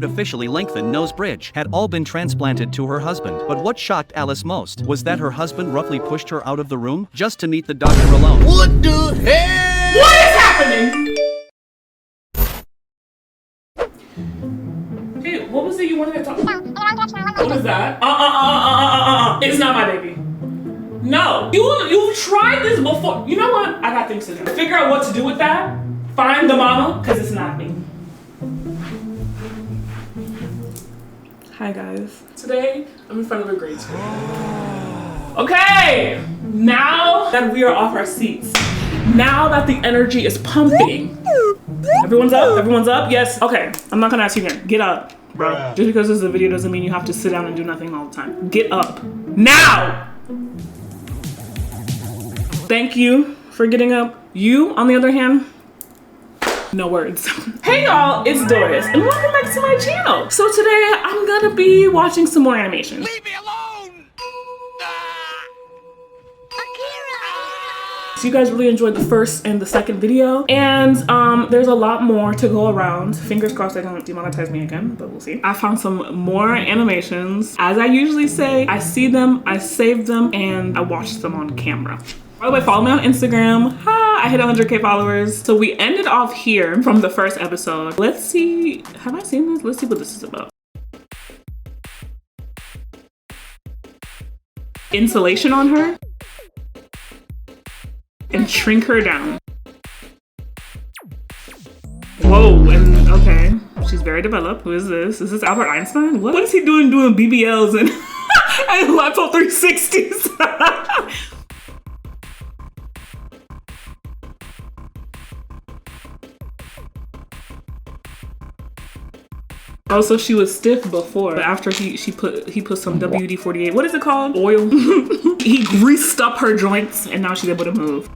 artificially lengthened nose bridge had all been transplanted to her husband. But what shocked Alice most was that her husband roughly pushed her out of the room just to meet the doctor alone. What the hell? What is happening? Hey, what was it you wanted to talk about? What is that? It's not my baby. No. You've tried this before. You know what? I got things to do. Figure out what to do with that. Find the mama, because it's not me. Hi guys. Today, I'm in front of a grade school. Okay, now that we are off our seats, now that the energy is pumping, everyone's up, yes. Okay, I'm not gonna ask you again, get up, bro. Just because this is a video doesn't mean you have to sit down and do nothing all the time. Get up, now! Thank you for getting up. You, on the other hand, no words. Hey y'all, it's Doris, and welcome back to my channel. So today, I'm gonna be watching some more animation. Leave me alone! So you guys really enjoyed the first and the second video, and there's a lot more to go around. Fingers crossed they don't demonetize me again, but we'll see. I found some more animations. As I usually say, I see them, I save them, and I watch them on camera. By the way, follow me on Instagram. I hit 100K followers. So we ended off here from the first episode. Let's see, have I seen this? Let's see what this is about. Insulation on her and shrink her down. Whoa, and okay. She's very developed. Who is this? Is this Albert Einstein? What is he doing BBLs and, and Lipo 360s? Oh, so she was stiff before, but after he put some WD-48, what is it called? Oil. He greased up her joints and now she's able to move.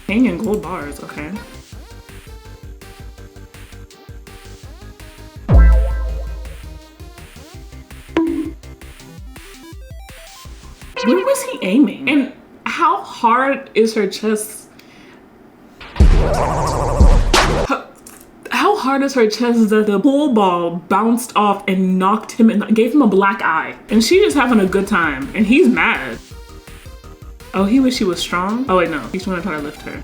Hanging gold bars, okay. Where was he aiming? And how hard is her chest? How hard is her chest that the pool ball bounced off and knocked him and gave him a black eye? And she just having a good time and he's mad. Oh, he wish he was strong? Oh wait, no, he's trying to try to lift her.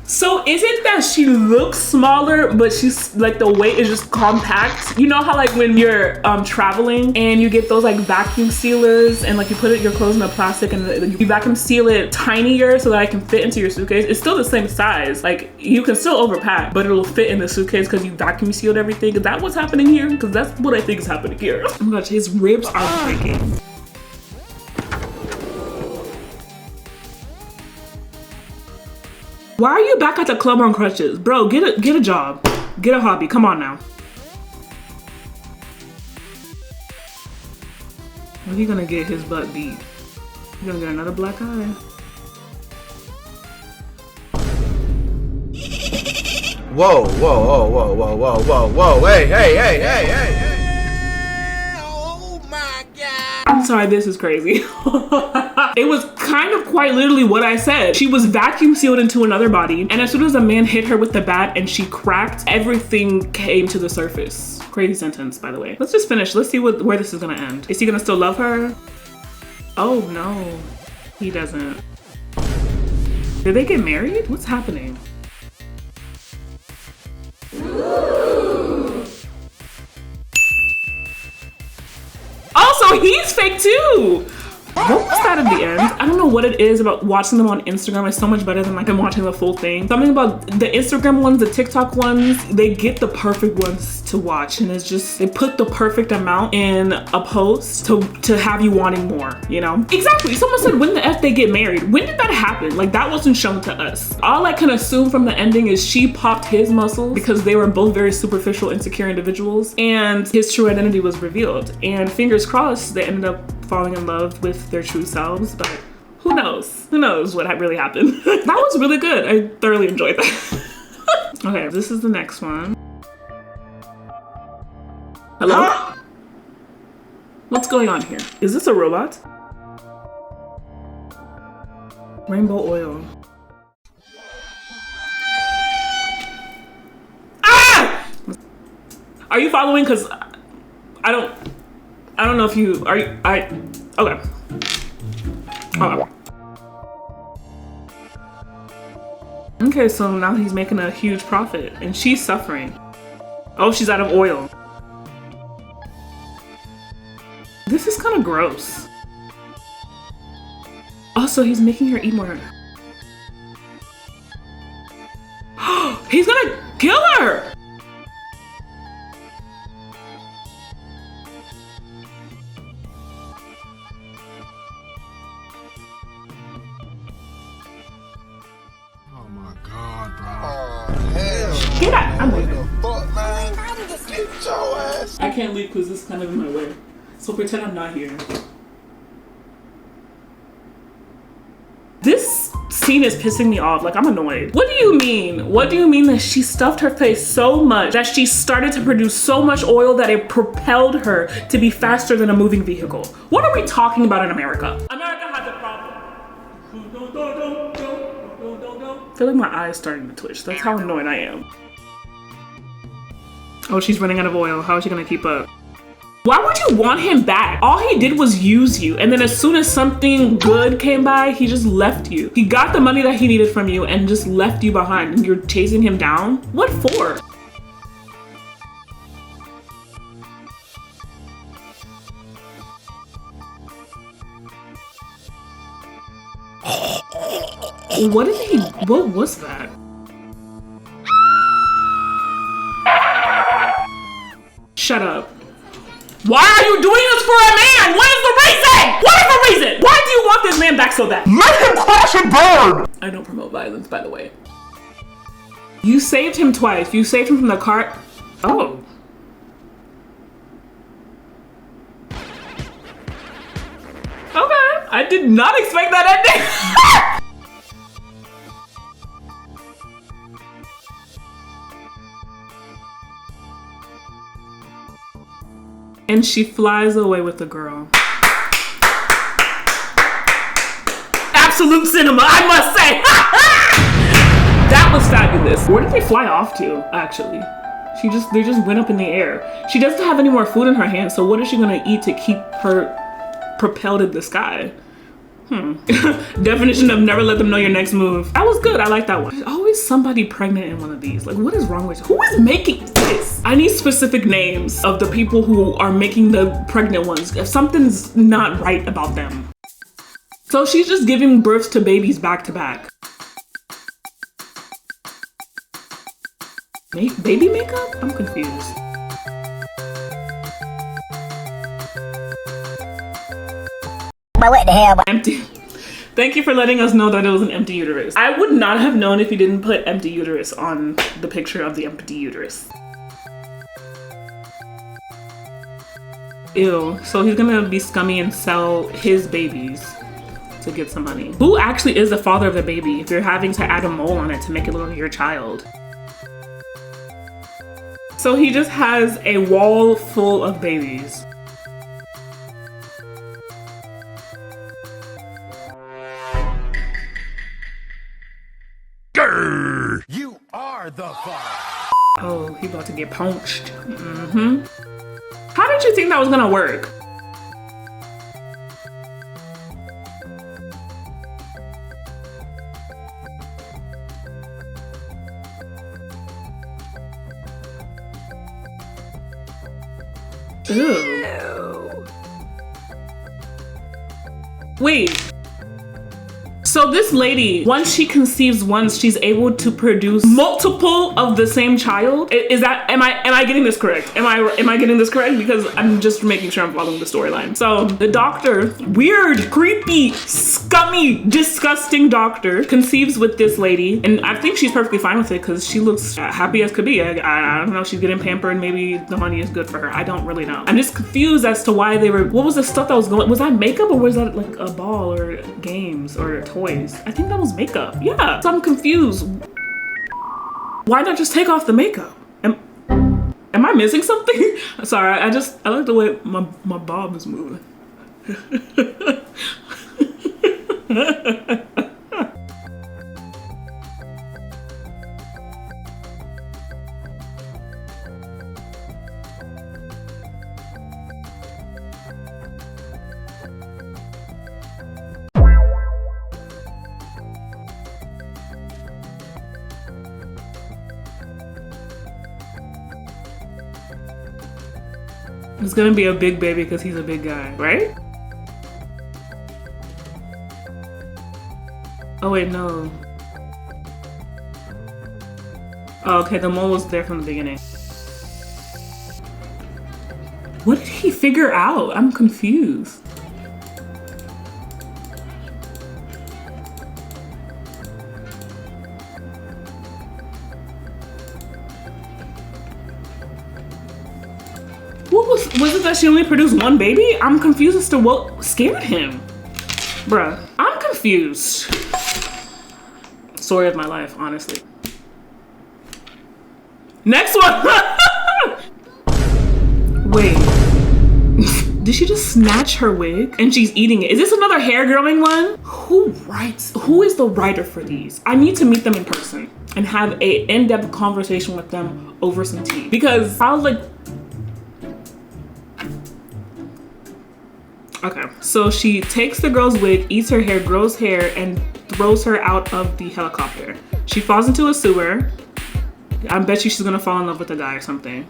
So is it that she looks smaller, but she's like the weight is just compact? You know how like when you're traveling and you get those like vacuum sealers and like you put your clothes in the plastic and you vacuum seal it tinier so that it can fit into your suitcase? It's still the same size. Like you can still overpack, but it'll fit in the suitcase because you vacuum sealed everything. Is that what's happening here? Because that's what I think is happening here. Oh my gosh, his ribs are breaking. Why are you back at the club on crutches? Bro, get a job. Get a hobby, come on now. Or he gonna get his butt beat. He gonna get another black eye. Whoa, whoa, whoa, whoa, whoa, whoa, whoa, hey, hey, hey, hey, hey, hey. Oh my God. I'm sorry, this is crazy. It was kind of quite literally what I said. She was vacuum sealed into another body, and as soon as a man hit her with the bat and she cracked, everything came to the surface. Crazy sentence, by the way. Let's just finish. Let's see where this is gonna end. Is he gonna still love her? Oh no, he doesn't. Did they get married? What's happening? Also, he's fake too. What was that at the end? I don't know what it is about watching them on Instagram. It's so much better than like I'm watching the full thing. Something about the Instagram ones, the TikTok ones, they get the perfect ones to watch, and it's just, they put the perfect amount in a post to have you wanting more, you know? Exactly, someone said when the F they get married. When did that happen? Like that wasn't shown to us. All I can assume from the ending is she popped his muscles because they were both very superficial, insecure individuals, and his true identity was revealed. And fingers crossed, they ended up falling in love with their true selves, but who knows? Who knows what really happened? That was really good. I thoroughly enjoyed that. Okay, this is the next one. Hello? Huh? What's going on here? Is this a robot? Rainbow oil. Ah! Are you following? Cause I don't know if you are. Okay. Okay, so now he's making a huge profit and she's suffering. Oh, she's out of oil. This is kind of gross. Also, he's making her eat more. He's gonna kill her! Oh my god, bro. Oh, hell. Get out! I'm leaving. Fuck, man. Get your ass. I can't leave because this is kind of in my way. So pretend I'm not here. This scene is pissing me off. Like, I'm annoyed. What do you mean? What do you mean that she stuffed her face so much that she started to produce so much oil that it propelled her to be faster than a moving vehicle? What are we talking about in America? America has a problem. I feel like my eye's starting to twitch. That's how annoyed I am. Oh, she's running out of oil. How is she gonna keep up? Why would you want him back? All he did was use you, and then as soon as something good came by, he just left you. He got the money that he needed from you and just left you behind, and you're chasing him down? What for? What was that? Shut up. Why are you doing this for a man? What is the reason? What is the reason? Why do you want this man back so bad? Let him crash and burn! I don't promote violence, by the way. You saved him twice. You saved him from the car. Oh. Okay. I did not expect that ending. And she flies away with the girl. Absolute cinema, I must say. That was fabulous. Where did they fly off to, actually? They just went up in the air. She doesn't have any more food in her hand, so what is she gonna eat to keep her propelled in the sky? Definition of never let them know your next move. That was good, I like that one. There's always somebody pregnant in one of these. Like, what is wrong with you? Who is making this? I need specific names of the people who are making the pregnant ones. If something's not right about them. So she's just giving birth to babies back to back. Baby makeup? I'm confused. But what the hell? Empty. Thank you for letting us know that it was an empty uterus. I would not have known if you didn't put empty uterus on the picture of the empty uterus. Ew, so he's gonna be scummy and sell his babies to get some money. Who actually is the father of the baby if you're having to add a mole on it to make it look like your child? So he just has a wall full of babies. You are the father. Oh, he about to get punched. How did you think that was gonna work? Ew. Wait. So this lady, once she conceives once, she's able to produce multiple of the same child. Is that, am I getting this correct? Am I getting this correct? Because I'm just making sure I'm following the storyline. So the doctor, weird, creepy, scummy, disgusting doctor, conceives with this lady. And I think she's perfectly fine with it because she looks happy as could be. I don't know, she's getting pampered. Maybe the money is good for her. I don't really know. I'm just confused as to why they were, what was the stuff that was going, was that makeup or was that like a ball or games or toys? I think that was makeup. Yeah, so I'm confused. Why not just take off the makeup? Am Am I missing something? Sorry, I like the way my bob is moving. It's gonna be a big baby because he's a big guy, right? Oh wait, no. Oh, okay, the mole was there from the beginning. What did he figure out? I'm confused. Was it that she only produced one baby? I'm confused as to what scared him. Bruh, I'm confused. Story of my life, honestly. Next one! Wait. Did she just snatch her wig and she's eating it? Is this another hair growing one? Who is the writer for these? I need to meet them in person and have a in-depth conversation with them over some tea. Because I was like, okay, so she takes the girl's wig, eats her hair, grows hair, and throws her out of the helicopter. She falls into a sewer. I bet you she's gonna fall in love with a guy or something.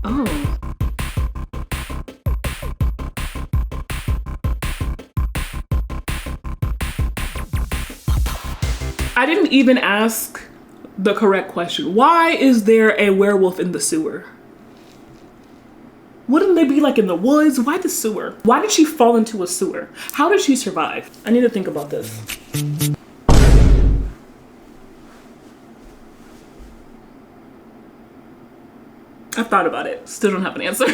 Oh. I didn't even ask the correct question. Why is there a werewolf in the sewer? Wouldn't they be like in the woods? Why the sewer? Why did she fall into a sewer? How did she survive? I need to think about this. I've thought about it. Still don't have an answer.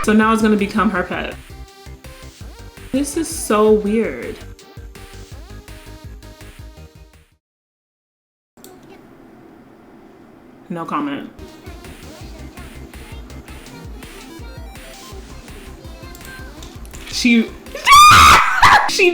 So now it's gonna become her pet. This is so weird. No comment. She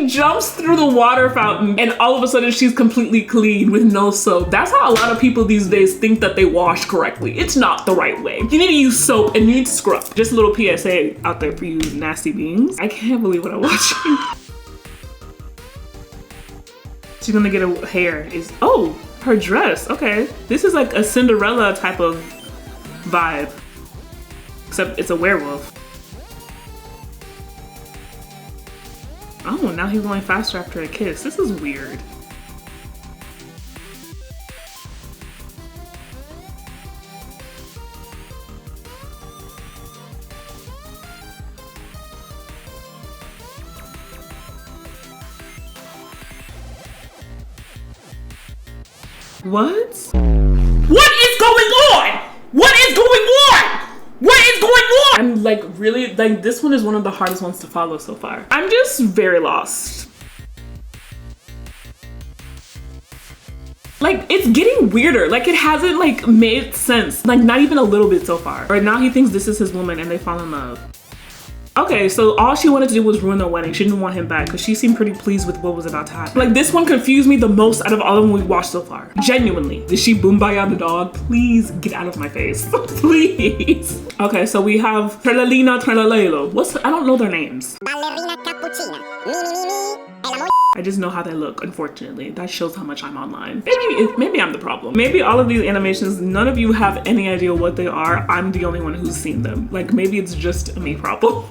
jumps through the water fountain and all of a sudden she's completely clean with no soap. That's how a lot of people these days think that they wash correctly. It's not the right way. You need to use soap and you need to scrub. Just a little PSA out there for you nasty beings. I can't believe what I'm watching. She's gonna get a hair. Oh, her dress. Okay. This is like a Cinderella type of vibe. Except it's a werewolf. Oh, now he's going faster after a kiss. This is weird. What? What is going on? What is going on? What is going on? I'm like really, like this one is one of the hardest ones to follow so far. I'm just very lost. Like it's getting weirder. Like it hasn't like made sense. Like not even a little bit so far. Right now he thinks this is his woman and they fall in love. Okay, so all she wanted to do was ruin their wedding. She didn't want him back because she seemed pretty pleased with what was about to happen. Like this one confused me the most out of all of them we've watched so far. Genuinely. Did she Boombaya the dog? Please get out of my face. Please. Okay, so we have Ballerina, Tralalelo. I don't know their names. Ballerina cappuccina. Me, me, me, me. I just know how they look, unfortunately. That shows how much I'm online. Maybe I'm the problem. Maybe all of these animations, none of you have any idea what they are. I'm the only one who's seen them. Like maybe it's just a me problem.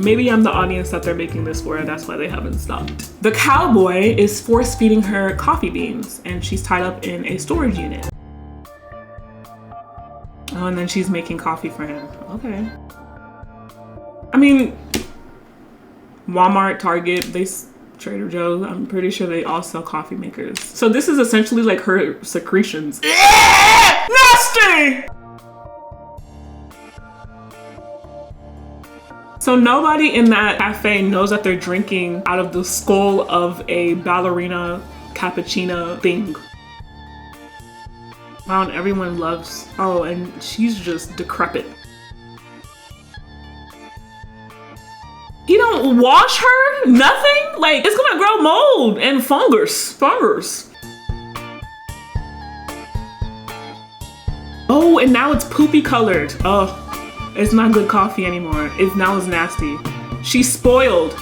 Maybe I'm the audience that they're making this for and that's why they haven't stopped. The cowboy is force feeding her coffee beans and she's tied up in a storage unit. Oh, and then she's making coffee for him. Okay. I mean, Walmart, Target, Trader Joe's, I'm pretty sure they all sell coffee makers. So this is essentially like her secretions. Nasty! So nobody in that cafe knows that they're drinking out of the skull of a ballerina cappuccino thing. Wow, and everyone loves, oh, and she's just decrepit. He don't wash her? Nothing? Like, it's gonna grow mold and fungus. Oh, and now it's poopy colored. Oh, it's not good coffee anymore. Now it's nasty. She's spoiled.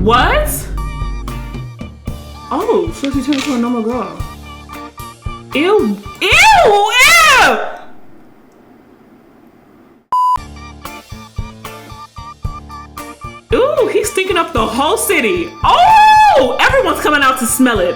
What? Oh, so she turned into a normal girl. Ew, ew, ew! Ooh, he's stinking up the whole city. Oh, everyone's coming out to smell it.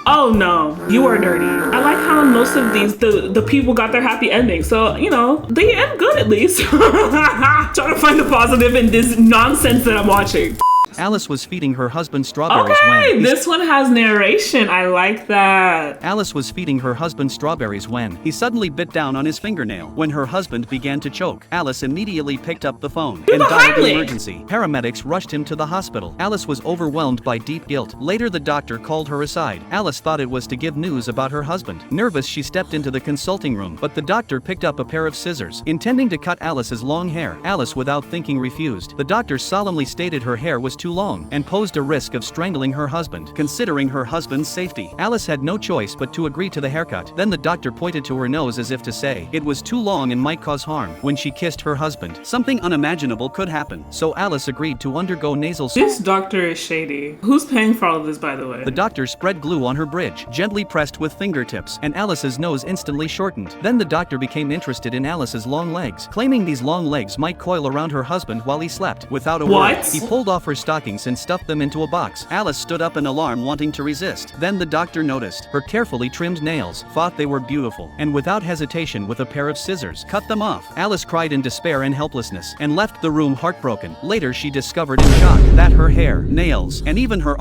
Oh no, you are dirty. I like how most of these, the people got their happy ending. So, you know, they end good at least. Trying to find the positive in this nonsense that I'm watching. Alice was feeding her husband strawberries Okay, this one has narration. I like that. Alice was feeding her husband strawberries when he suddenly bit down on his fingernail. When her husband began to choke, Alice immediately picked up the phone and dialed an emergency. Paramedics rushed him to the hospital. Alice was overwhelmed by deep guilt. Later, the doctor called her aside. Alice thought it was to give news about her husband. Nervous, she stepped into the consulting room, but the doctor picked up a pair of scissors, intending to cut Alice's long hair. Alice, without thinking, refused. The doctor solemnly stated her hair was too long and posed a risk of strangling her husband. Considering her husband's safety, Alice had no choice but to agree to the haircut. Then the doctor pointed to her nose as if to say it was too long and might cause harm. When she kissed her husband, something unimaginable could happen. So Alice agreed to undergo nasal surgery. This doctor is shady. Who's paying for all of this, by the way? The doctor spread glue on her bridge, gently pressed with fingertips, and Alice's nose instantly shortened. Then the doctor became interested in Alice's long legs, claiming these long legs might coil around her husband while he slept. Without a word, he pulled off her stockings and stuffed them into a box. Alice stood up in alarm, wanting to resist. Then the doctor noticed her carefully trimmed nails, thought they were beautiful, and without hesitation, with a pair of scissors, cut them off. Alice cried in despair and helplessness, and left the room heartbroken. Later, she discovered in shock that her hair, nails, and even her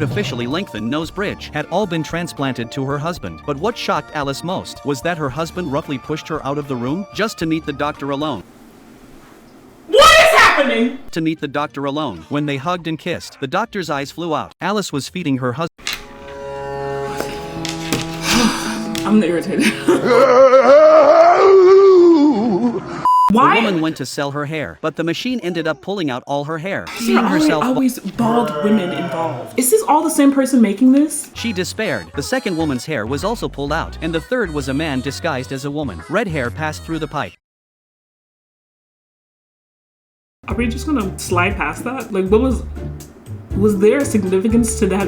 artificially lengthened nose bridge had all been transplanted to her husband. But what shocked Alice most was that her husband roughly pushed her out of the room just to meet the doctor alone. What is happening? To meet the doctor alone. When they hugged and kissed, the doctor's eyes flew out. Alice was feeding her husband. I'm irritated. Why? The woman went to sell her hair, but the machine ended up pulling out all her hair. There are always bald women involved. Is this all the same person making this? She despaired. The second woman's hair was also pulled out, and the third was a man disguised as a woman. Red hair passed through the pipe. Are we just gonna slide past that? Like, was there a significance to that?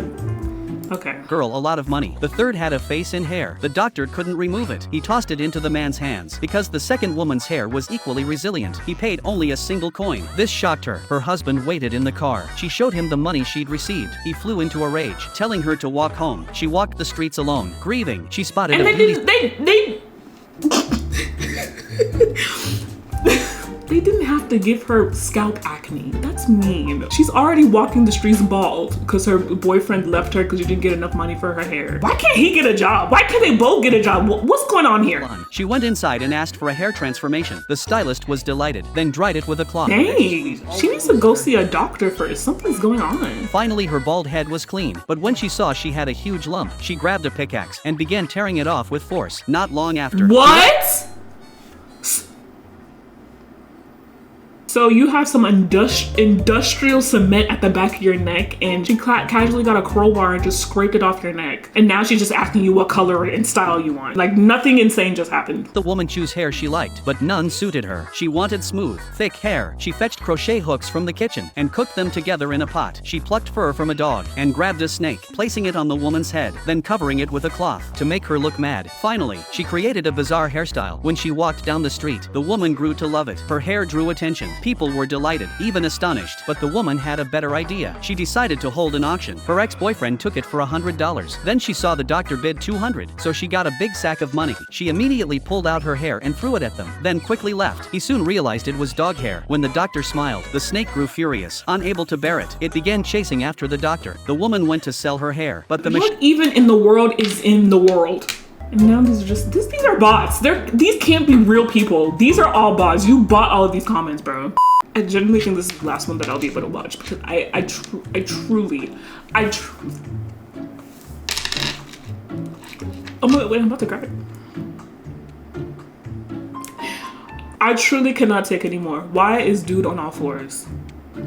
Okay. Girl, a lot of money. The third had a face and hair. The doctor couldn't remove it. He tossed it into the man's hands. Because the second woman's hair was equally resilient, he paid only a single coin. This shocked her. Her husband waited in the car. She showed him the money she'd received. He flew into a rage, telling her to walk home. She walked the streets alone, grieving. She spotted and a beauty. They didn't have to give her scalp acne. That's mean. She's already walking the streets bald because her boyfriend left her because she didn't get enough money for her hair. Why can't he get a job? Why can't they both get a job? What's going on here? She went inside and asked for a hair transformation. The stylist was delighted, then dried it with a cloth. Dang, she needs to go see a doctor first. Something's going on. Finally, her bald head was clean, but when she saw she had a huge lump, she grabbed a pickaxe and began tearing it off with force. Not long after. What? So you have some industrial cement at the back of your neck, and she casually got a crowbar and just scraped it off your neck. And now she's just asking you what color and style you want. Like, nothing insane just happened. The woman chose hair she liked, but none suited her. She wanted smooth, thick hair. She fetched crochet hooks from the kitchen and cooked them together in a pot. She plucked fur from a dog and grabbed a snake, placing it on the woman's head, then covering it with a cloth to make her look mad. Finally, she created a bizarre hairstyle. When she walked down the street, the woman grew to love it. Her hair drew attention. People were delighted, even astonished, but the woman had a better idea. She decided to hold an auction. Her ex-boyfriend took it for $100. Then she saw the doctor bid $200, so she got a big sack of money. She immediately pulled out her hair and threw it at them, then quickly left. He soon realized it was dog hair. When the doctor smiled, the snake grew furious. Unable to bear it, it began chasing after the doctor. The woman went to sell her hair, but the machine. What even in the world is in the world? And now these are just, these are bots. These can't be real people. These are all bots. You bought all of these comments, bro. I genuinely think this is the last one that I'll be able to watch because I truly. Oh my, wait, I'm about to cry. I truly cannot take anymore. Why is dude on all fours?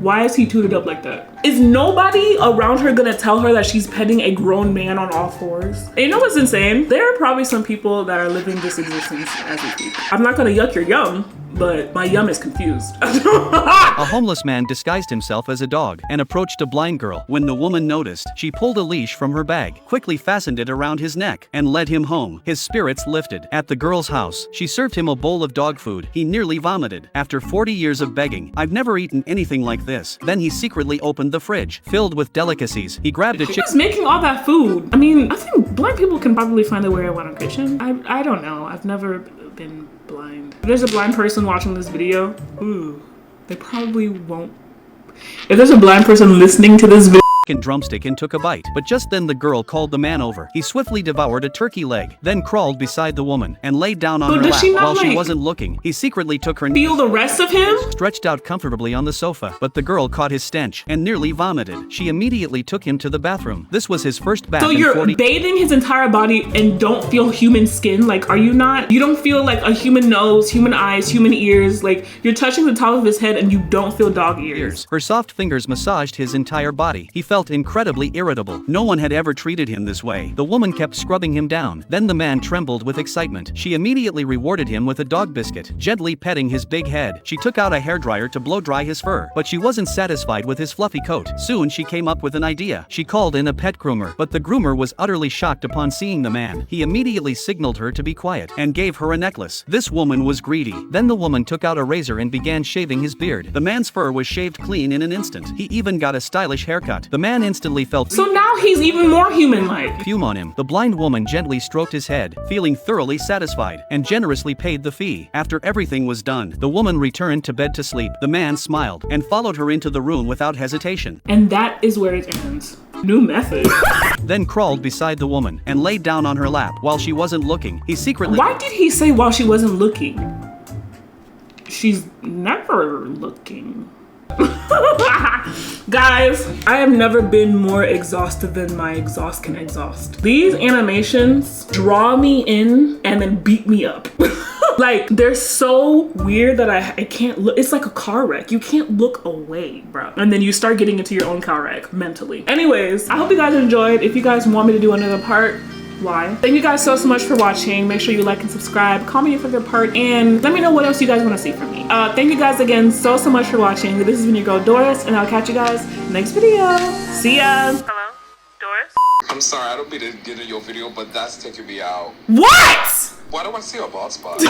Why is he tooted up like that? Is nobody around her gonna tell her that she's petting a grown man on all fours? And you know what's insane? There are probably some people that are living this existence as we speak. I'm not gonna yuck your yum, but my yum is confused. A homeless man disguised himself as a dog and approached a blind girl. When the woman noticed, she pulled a leash from her bag, quickly fastened it around his neck, and led him home. His spirits lifted. At the girl's house, she served him a bowl of dog food. He nearly vomited. After 40 years of begging, "I've never eaten anything like this." Then he secretly opened the fridge, filled with delicacies. He grabbed a chicken. Who's making all that food? I mean, I think blind people can probably find their way around a kitchen. I don't know. I've never been blind. If there's a blind person watching this video, ooh, they probably won't. If there's a blind person listening to this video, drumstick and took a bite, but just then the girl called the man over. He swiftly devoured a turkey leg, then crawled beside the woman and laid down on her lap while she wasn't looking. He secretly took her, feel the rest of him, stretched out comfortably on the sofa, but the girl caught his stench and nearly vomited. She immediately took him to the bathroom. This was his first bath. So you're bathing his entire body and don't feel human skin? Like, are you not? You don't feel like a human nose, human eyes, human ears? Like, you're touching the top of his head and you don't feel dog ears. Her soft fingers massaged his entire body. He felt incredibly irritable. No one had ever treated him this way. The woman kept scrubbing him down. Then the man trembled with excitement. She immediately rewarded him with a dog biscuit, gently petting his big head. She took out a hairdryer to blow dry his fur, but she wasn't satisfied with his fluffy coat. Soon she came up with an idea. She called in a pet groomer, but the groomer was utterly shocked upon seeing the man. He immediately signaled her to be quiet and gave her a necklace. This woman was greedy. Then the woman took out a razor and began shaving his beard. The man's fur was shaved clean in an instant. He even got a stylish haircut. The man instantly felt so now he's even more human-like. Fume on him. The blind woman gently stroked his head, feeling thoroughly satisfied, and generously paid the fee. After everything was done, the woman returned to bed to sleep. The man smiled and followed her into the room without hesitation. And that is where it ends. New method. Then crawled beside the woman and laid down on her lap while she wasn't looking. He secretly. Why did he say while she wasn't looking? She's never looking. Guys, I have never been more exhausted than my exhaust can exhaust. These animations draw me in and then beat me up. Like, they're so weird that I can't look. It's like a car wreck. You can't look away, bro. And then you start getting into your own car wreck mentally. Anyways, I hope you guys enjoyed. If you guys want me to do another part, why? Thank you guys so much for watching. Make sure you like and subscribe, comment your favorite part, and let me know what else you guys want to see from me. Thank you guys again so much for watching. This has been your girl Doris, and I'll catch you guys next video. See ya. Hello, Doris? I'm sorry, I don't mean to get in your video, but that's taking me out. What? Why do I see a bald spot?